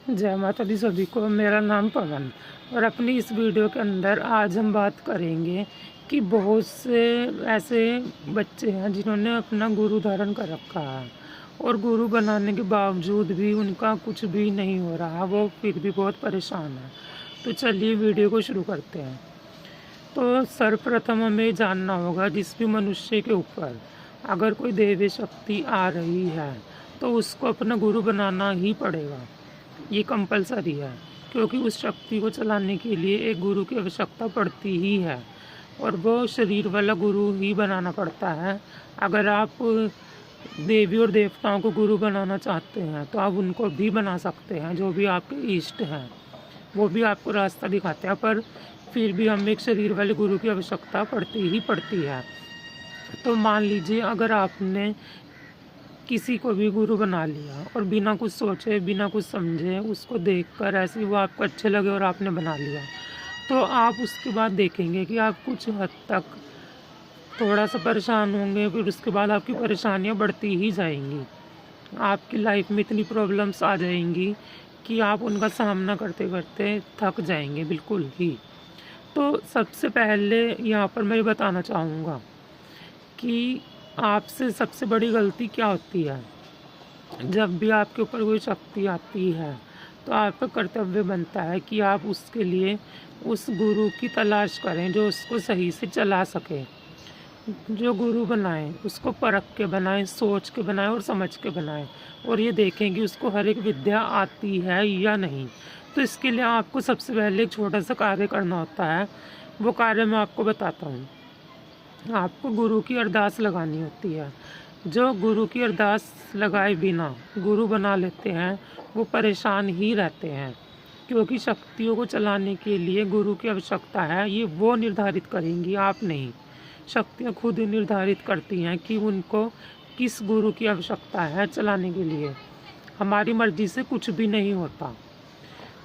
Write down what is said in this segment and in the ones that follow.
जय माता दी सभी को। मेरा नाम पवन और अपनी इस वीडियो के अंदर आज हम बात करेंगे कि बहुत से ऐसे बच्चे हैं जिन्होंने अपना गुरु धारण कर रखा है और गुरु बनाने के बावजूद भी उनका कुछ भी नहीं हो रहा, वो फिर भी बहुत परेशान है। तो चलिए वीडियो को शुरू करते हैं। तो सर्वप्रथम हमें जानना होगा, जिस भी मनुष्य के ऊपर अगर कोई दैवी शक्ति आ रही है तो उसको अपना गुरु बनाना ही पड़ेगा। ये कंपलसरी है, क्योंकि उस शक्ति को चलाने के लिए एक गुरु की आवश्यकता पड़ती ही है और वो शरीर वाला गुरु ही बनाना पड़ता है। अगर आप देवी और देवताओं को गुरु बनाना चाहते हैं तो आप उनको भी बना सकते हैं, जो भी आपके इष्ट हैं वो भी आपको रास्ता दिखाते हैं, पर फिर भी हमें एक शरीर वाले गुरु की आवश्यकता पड़ती ही पड़ती है। तो मान लीजिए अगर आपने किसी को भी गुरु बना लिया और बिना कुछ सोचे बिना कुछ समझे उसको देखकर ऐसे वो आपको अच्छे लगे और आपने बना लिया, तो आप उसके बाद देखेंगे कि आप कुछ हद तक थोड़ा सा परेशान होंगे, फिर उसके बाद आपकी परेशानियां बढ़ती ही जाएंगी। आपकी लाइफ में इतनी प्रॉब्लम्स आ जाएंगी कि आप उनका सामना करते करते थक जाएंगे बिल्कुल ही। तो सबसे पहले यहाँ पर मैं ये बताना चाहूँगा कि आपसे सबसे बड़ी गलती क्या होती है। जब भी आपके ऊपर कोई शक्ति आती है तो आपका कर्तव्य बनता है कि आप उसके लिए उस गुरु की तलाश करें जो उसको सही से चला सके। जो गुरु बनाएं उसको परख के बनाएं, सोच के बनाएं और समझ के बनाएं, और ये देखें कि उसको हर एक विद्या आती है या नहीं। तो इसके लिए आपको सबसे पहले एक छोटा सा कार्य करना होता है। वो कार्य मैं आपको बताता हूँ। आपको गुरु की अरदास लगानी होती है। जो गुरु की अरदास लगाए बिना गुरु बना लेते हैं वो परेशान ही रहते हैं, क्योंकि शक्तियों को चलाने के लिए गुरु की आवश्यकता है। ये वो निर्धारित करेंगी, आप नहीं। शक्तियाँ खुद ही निर्धारित करती हैं कि उनको किस गुरु की आवश्यकता है चलाने के लिए। हमारी मर्जी से कुछ भी नहीं होता।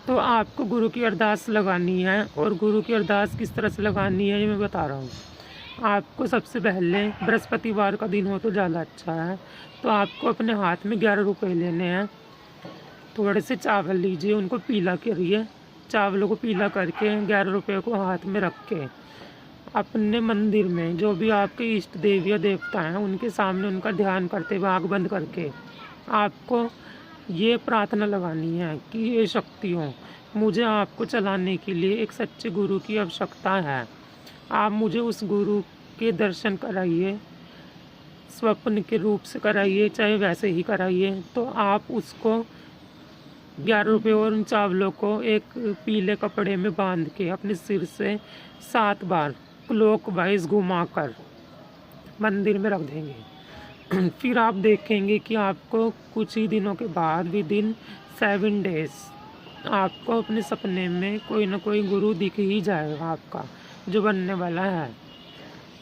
तो आपको गुरु की अरदास लगानी है, और गुरु की अरदास किस तरह से लगानी है ये मैं बता रहा हूँ। आपको सबसे पहले बृहस्पतिवार का दिन हो तो ज़्यादा अच्छा है। तो आपको अपने हाथ में 11 रुपये लेने हैं। थोड़े से चावल लीजिए, उनको पीला करिए। चावलों को पीला करके 11 रुपये को हाथ में रख के अपने मंदिर में जो भी आपके इष्ट देवी या देवता हैं उनके सामने उनका ध्यान करते हुए आँख बंद करके आपको ये प्रार्थना लगानी है कि ये शक्तियों, मुझे आपको चलाने के लिए एक सच्चे गुरु की आवश्यकता है। आप मुझे उस गुरु के दर्शन कराइए, स्वप्न के रूप से कराइए, चाहे वैसे ही कराइए। तो आप उसको 11 रुपये और उन चावलों को एक पीले कपड़े में बांध के अपने सिर से 7 बार क्लॉकवाइज घुमाकर मंदिर में रख देंगे। फिर आप देखेंगे कि आपको कुछ ही दिनों के बाद, विदिन 7 डेज, आपको अपने सपने में कोई ना कोई गुरु दिख ही जाएगा आपका जो बनने वाला है।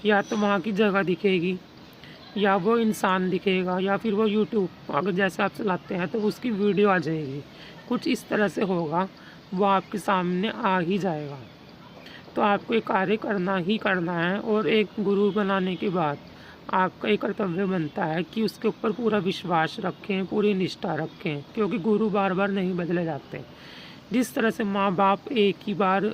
या तो वहाँ की जगह दिखेगी, या वो इंसान दिखेगा, या फिर वो यूट्यूब अगर जैसे आप चलाते हैं तो उसकी वीडियो आ जाएगी। कुछ इस तरह से होगा, वो आपके सामने आ ही जाएगा। तो आपको एक कार्य करना ही करना है, और एक गुरु बनाने के बाद आपका एक कर्तव्य बनता है कि उसके ऊपर पूरा विश्वास रखें, पूरी निष्ठा रखें, क्योंकि गुरु बार बार नहीं बदले जाते। जिस तरह से माँ बाप एक ही बार